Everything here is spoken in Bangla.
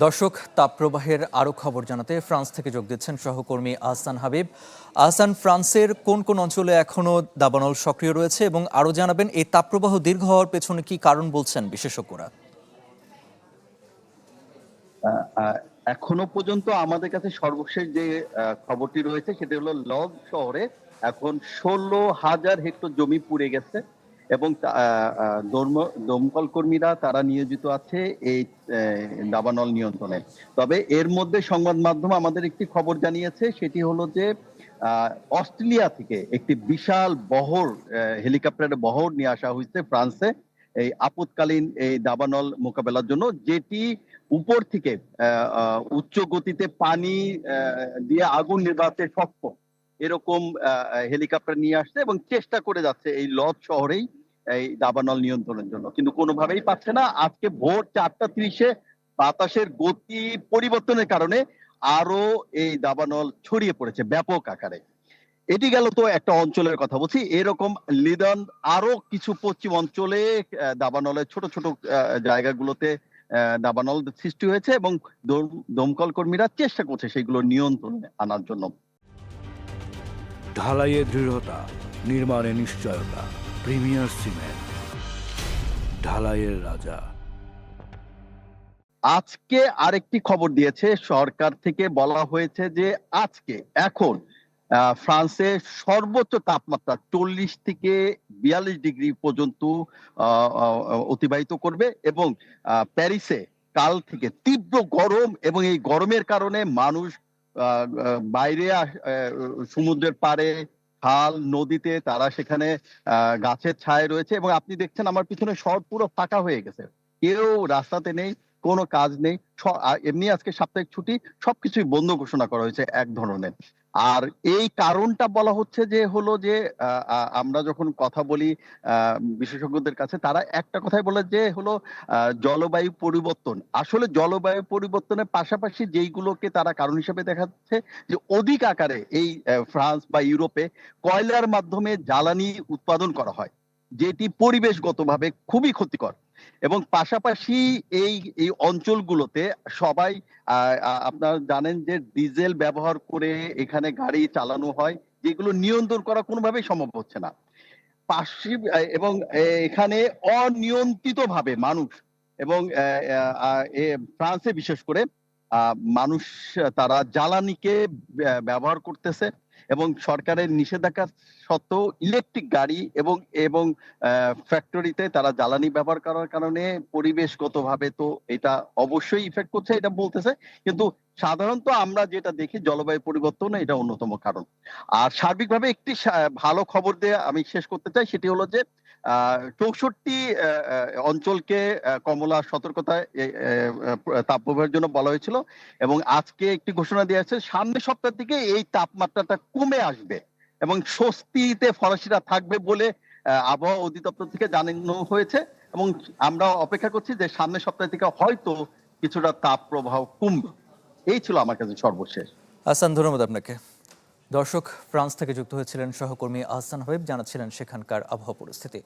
দর্শক, তাপপ্রবাহের আরও খবর জানাতে ফ্রান্স থেকে যোগ দিচ্ছেন সহকর্মী আহসান হাবিব। আহসান, ফ্রান্সের কোন কোন অঞ্চলে এখনো দাবানল সক্রিয় রয়েছে এবং আরও জানাবেন এই তাপপ্রবাহ দীর্ঘ হওয়ার পেছনে কি কারণ বলছেন বিশেষজ্ঞরা? এখনো পর্যন্ত আমাদের কাছে সর্বশেষ যে খবরটি রয়েছে সেটা হলো লজ শহরে এখন 16,000 হেক্টর জমি পুড়ে গেছে এবং দমকল কর্মীরা তারা নিয়োজিত আছে এই দাবানল নিয়ন্ত্রণে। তবে এর মধ্যে সংবাদ মাধ্যম আমাদের একটি খবর জানিয়েছে, সেটি হলো যে অস্ট্রেলিয়া থেকে একটি বিশাল বহর, হেলিকপ্টারের বহর নিয়ে আসা হয়েছে ফ্রান্সে এই আপৎকালীন এই দাবানল মোকাবেলার জন্য, যেটি উপর থেকে উচ্চ গতিতে পানি দিয়ে আগুন নেভাতে সক্ষম এরকম হেলিকপ্টার নিয়ে আসছে এবং চেষ্টা করে যাচ্ছে এই লজ শহরেই এই দাবানল নিয়ন্ত্রণের জন্য, কিন্তু কোনোভাবেই পাচ্ছে না। আজকে ভোর 4:30-এ বাতাসের গতি পরিবর্তনের কারণে আরো এই দাবানল ছড়িয়ে পড়েছে ব্যাপক আকারে। এটি গেল তো একটা অঞ্চলের কথা বলছি। এরকম লিদন আরো কিছু পশ্চিম অঞ্চলে দাবানলের ছোট ছোট জায়গাগুলোতে দাবানল সৃষ্টি হয়েছে এবং দমকল কর্মীরা চেষ্টা করছে সেগুলো নিয়ন্ত্রণে আনার জন্য। ঢালাইয়ে দৃঢ়তা, নির্মাণে নিশ্চয়তা, প্রিমিয়ার সিমেন্ট, ঢালাইয়ের রাজা। আজকে আরেকটি খবর দিয়েছে সরকার থেকে, বলা হয়েছে যে আজকে এখন ফ্রান্সে সর্বোচ্চ তাপমাত্রা 40 থেকে 42 ডিগ্রি পর্যন্ত অতিবাহিত করবে এবং প্যারিসে কাল থেকে তীব্র গরম এবং এই গরমের কারণে মানুষ বাইরে সমুদ্রের পাড়ে, খাল, নদীতে তারা সেখানে গাছের ছায় রয়েছে এবং আপনি দেখছেন আমার পিছনে শহর পুরো ফাঁকা হয়ে গেছে, কেউ রাস্তাতে নেই, কোনো কাজ নেই। এমনি আজকে সাপ্তাহিক ছুটি, সবকিছুই বন্ধ ঘোষণা করা হয়েছে এক ধরনের। আর এই কারণটা বলা হচ্ছে যে হলো যে আমরা যখন কথা বলি বিশেষজ্ঞদের কাছে, তারা একটা কথাই বলে যে হলো জলবায়ু পরিবর্তন। আসলে জলবায়ু পরিবর্তনের পাশাপাশি যেইগুলোকে তারা কারণ হিসেবে দেখাচ্ছে যে অধিক আকারে এই ফ্রান্স বা ইউরোপে কয়লার মাধ্যমে জ্বালানি উৎপাদন করা হয়, যেটি পরিবেশগতভাবে খুবই ক্ষতিকর। এবং পাশাপাশি এই এই অঞ্চলগুলোতে সবাই আপনারা জানেন যে ডিজেল ব্যবহার করে এখানে গাড়ি চালানো হয়, যেগুলো নিয়ন্ত্রণ করা কোনোভাবেই সম্ভব হচ্ছে না। এবং এখানে অনিয়ন্ত্রিত ভাবে মানুষ এবং ফ্রান্সে বিশেষ করে মানুষ তারা জ্বালানিকে ব্যবহার করতেছে এবং সরকারের নিষেধাজ্ঞা সত্ত্বেও ইলেকট্রিক গাড়ি এবং এবং ফ্যাক্টরিতে তারা জ্বালানি ব্যবহার করার কারণে পরিবেশগতভাবে তো এটা অবশ্যই ইফেক্ট করছে, এটা বলতেছে। কিন্তু সাধারণত আমরা যেটা দেখি জলবায়ু পরিবর্তন এটা অন্যতম কারণ। আর সার্বিকভাবে একটি ভালো খবর দিয়ে আমি শেষ করতে চাই, সেটি হলো যে 64 অঞ্চলকে কমলা সতর্কতায় তাপপ্রবাহের জন্য বলা হয়েছিল এবং আজকে একটি ঘোষণা দেওয়া হয়েছে সামনের সপ্তাহ থেকে এই তাপমাত্রাটা কমে আসবে এবং স্বস্তিতে ফরাসিরা থাকবে বলে আবহাওয়া অধিদপ্তর থেকে জানানো হয়েছে এবং আমরা অপেক্ষা করছি যে সামনের সপ্তাহ থেকে হয়তো কিছুটা তাপ প্রবাহ কমবে। এই ছিল আমার কাছে সর্বশেষ। আহসান, ধন্যবাদ আপনাকে। দর্শক, ফ্রান্স থেকে যুক্ত হয়েছিলেন সহকর্মী আহসান হাবিব, জানাচ্ছিলেন সেখানকার আবহাওয়া পরিস্থিতি।